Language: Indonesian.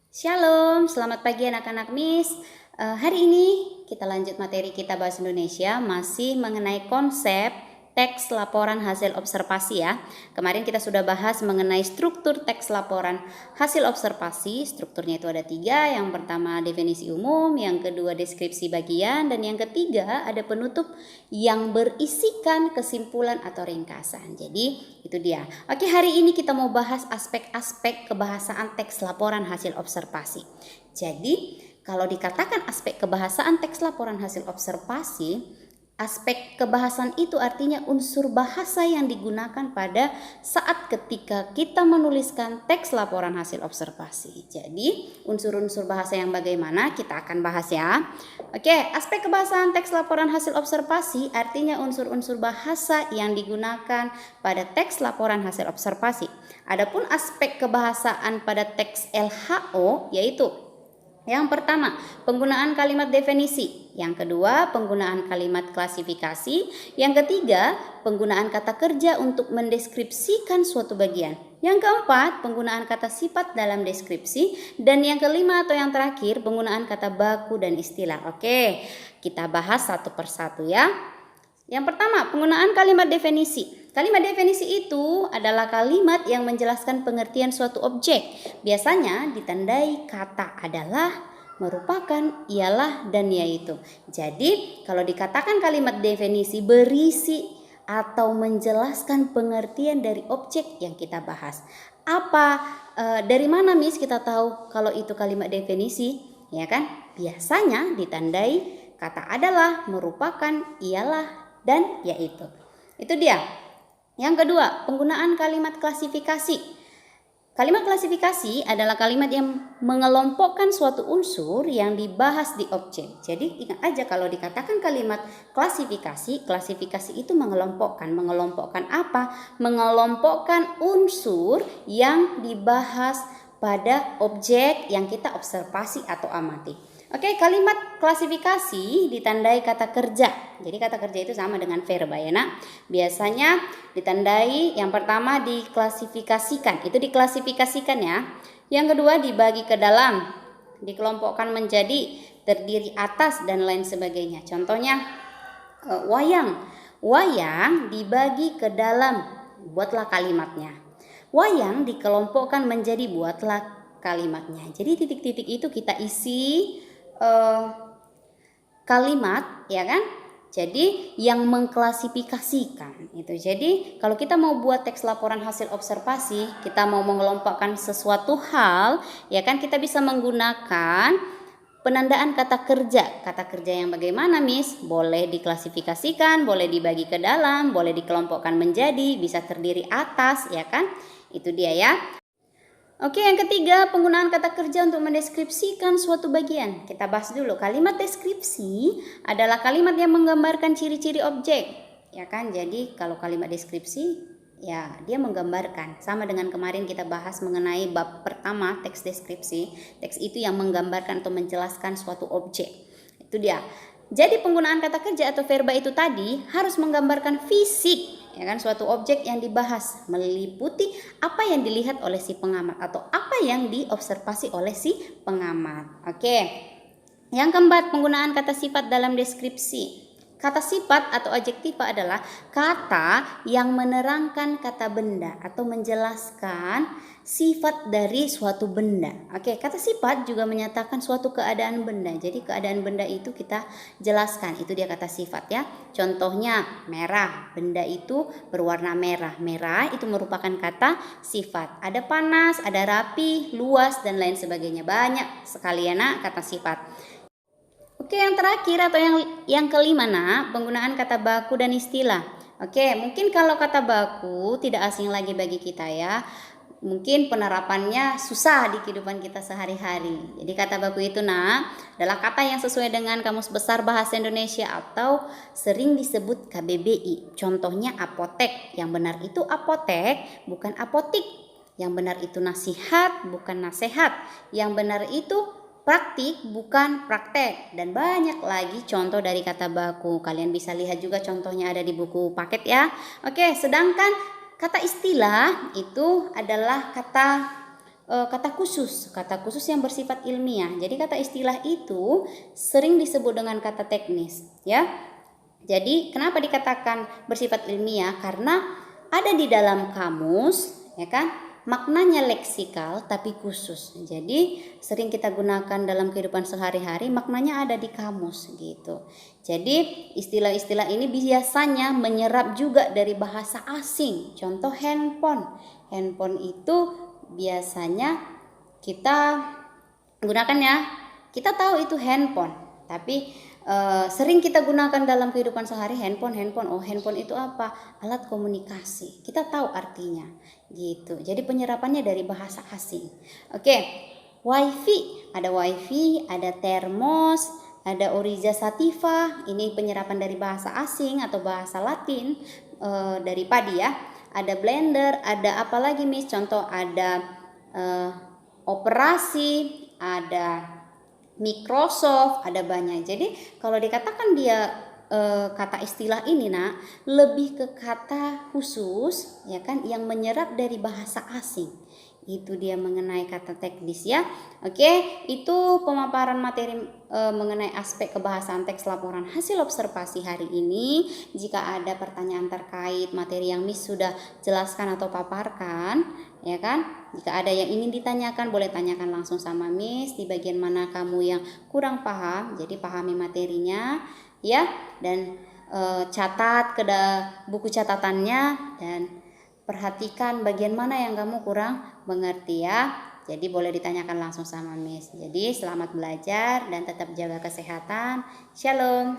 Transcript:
Shalom, selamat pagi anak-anak Miss. Hari ini kita lanjut materi kita Bahasa Indonesia masih mengenai konsep teks laporan hasil observasi ya. Kemarin kita sudah bahas mengenai struktur teks laporan hasil observasi. Strukturnya itu ada 3. Yang pertama definisi umum, yang kedua deskripsi bagian, dan yang ketiga ada penutup yang berisikan kesimpulan atau ringkasan. Jadi itu dia. Oke, hari ini kita mau bahas aspek-aspek kebahasaan teks laporan hasil observasi. Jadi kalau dikatakan aspek kebahasaan teks laporan hasil observasi, aspek kebahasan itu artinya unsur bahasa yang digunakan pada saat ketika kita menuliskan teks laporan hasil observasi. Jadi unsur-unsur bahasa yang bagaimana kita akan bahas ya. Oke, aspek kebahasaan teks laporan hasil observasi artinya unsur-unsur bahasa yang digunakan pada teks laporan hasil observasi. Adapun aspek kebahasaan pada teks LHO yaitu yang pertama, penggunaan kalimat definisi. Yang kedua, penggunaan kalimat klasifikasi. Yang ketiga, penggunaan kata kerja untuk mendeskripsikan suatu bagian. Yang keempat, penggunaan kata sifat dalam deskripsi. Dan yang kelima atau yang terakhir, penggunaan kata baku dan istilah. Oke, kita bahas satu persatu ya. Yang pertama, penggunaan kalimat definisi. Kalimat definisi itu adalah kalimat yang menjelaskan pengertian suatu objek. Biasanya ditandai kata adalah, merupakan, ialah, dan yaitu. Jadi, kalau dikatakan kalimat definisi berisi atau menjelaskan pengertian dari objek yang kita bahas. Dari mana Miss kita tahu kalau itu kalimat definisi? Ya kan? Biasanya ditandai kata adalah, merupakan, ialah, dan yaitu. Itu dia. Yang kedua, penggunaan kalimat klasifikasi. Kalimat klasifikasi adalah kalimat yang mengelompokkan suatu unsur yang dibahas di objek. Jadi ingat aja kalau dikatakan kalimat klasifikasi, klasifikasi itu mengelompokkan. Mengelompokkan apa? Mengelompokkan unsur yang dibahas pada objek yang kita observasi atau amati. Oke, kalimat klasifikasi ditandai kata kerja. Jadi kata kerja itu sama dengan verba ya nak. Biasanya ditandai yang pertama diklasifikasikan. Itu diklasifikasikan ya. Yang kedua dibagi ke dalam. Dikelompokkan menjadi terdiri atas dan lain sebagainya. Contohnya wayang. Wayang dibagi ke dalam. Buatlah kalimatnya. Wayang dikelompokkan menjadi buatlah kalimatnya. Jadi titik-titik itu kita isi kalimat ya kan, jadi yang mengklasifikasikan itu. Jadi kalau kita mau buat teks laporan hasil observasi, kita mau mengelompokkan sesuatu hal ya kan, kita bisa menggunakan penandaan kata kerja. Kata kerja yang bagaimana Miss? Boleh diklasifikasikan, boleh dibagi ke dalam, boleh dikelompokkan menjadi, bisa terdiri atas ya kan. Itu dia ya. Oke, yang ketiga, penggunaan kata kerja untuk mendeskripsikan suatu bagian. Kita bahas dulu. Kalimat deskripsi adalah kalimat yang menggambarkan ciri-ciri objek. Ya kan? Jadi kalau kalimat deskripsi, ya dia menggambarkan. Sama dengan kemarin kita bahas mengenai bab pertama teks deskripsi. Teks itu yang menggambarkan atau menjelaskan suatu objek. Itu dia. Jadi penggunaan kata kerja atau verba itu tadi harus menggambarkan fisik, ya kan, suatu objek yang dibahas, meliputi apa yang dilihat oleh si pengamat atau apa yang diobservasi oleh si pengamat. Oke. Yang keempat, penggunaan kata sifat dalam deskripsi. Kata sifat atau adjektiva adalah kata yang menerangkan kata benda atau menjelaskan sifat dari suatu benda. Oke, kata sifat juga menyatakan suatu keadaan benda. Jadi keadaan benda itu kita jelaskan. Itu dia kata sifat ya. Contohnya merah. Benda itu berwarna merah. Merah itu merupakan kata sifat. Ada panas, ada rapi, luas, dan lain sebagainya. Banyak sekali ya nak kata sifat. Oke, yang terakhir atau yang kelima nak, penggunaan kata baku dan istilah. Oke, mungkin kalau kata baku tidak asing lagi bagi kita ya. Mungkin penerapannya susah di kehidupan kita sehari-hari. Jadi kata baku itu nak adalah kata yang sesuai dengan Kamus Besar Bahasa Indonesia atau sering disebut KBBI. Contohnya apotek. Yang benar itu apotek, bukan apotik. Yang benar itu nasihat, bukan nasehat. Yang benar itu praktik, bukan praktek. Dan banyak lagi contoh dari kata baku. Kalian bisa lihat juga contohnya ada di buku paket ya. Oke, sedangkan kata istilah itu adalah kata kata khusus yang bersifat ilmiah. Jadi kata istilah itu sering disebut dengan kata teknis, ya. Jadi kenapa dikatakan bersifat ilmiah? Karena ada di dalam kamus, ya kan? Maknanya leksikal tapi khusus. Jadi sering kita gunakan dalam kehidupan sehari-hari, maknanya ada di kamus gitu. Jadi istilah-istilah ini biasanya menyerap juga dari bahasa asing. Contoh handphone. Handphone itu biasanya kita gunakan ya. Kita tahu itu handphone, tapi sering kita gunakan dalam kehidupan sehari handphone. Oh, handphone itu apa? Alat komunikasi. Kita tahu artinya gitu. Jadi penyerapannya dari bahasa asing. Oke. Wifi, ada termos, ada oriza sativa. Ini penyerapan dari bahasa asing atau bahasa Latin dari padi ya. Ada blender, ada apa lagi Miss? Contoh ada operasi, ada Microsoft, ada banyak. Jadi kalau dikatakan dia kata istilah ini lebih ke kata khusus, ya kan, yang menyerap dari bahasa asing. Itu dia mengenai kata teknis ya. Oke, itu pemaparan materi mengenai aspek kebahasaan teks laporan hasil observasi hari ini. Jika ada pertanyaan terkait materi yang Miss sudah jelaskan atau paparkan, ya kan? Jika ada yang ingin ditanyakan, boleh tanyakan langsung sama Miss di bagian mana kamu yang kurang paham. Jadi pahami materinya ya, dan catat ke buku catatannya dan perhatikan bagian mana yang kamu kurang mengerti ya. Jadi boleh ditanyakan langsung sama Miss. Jadi selamat belajar dan tetap jaga kesehatan. Shalom.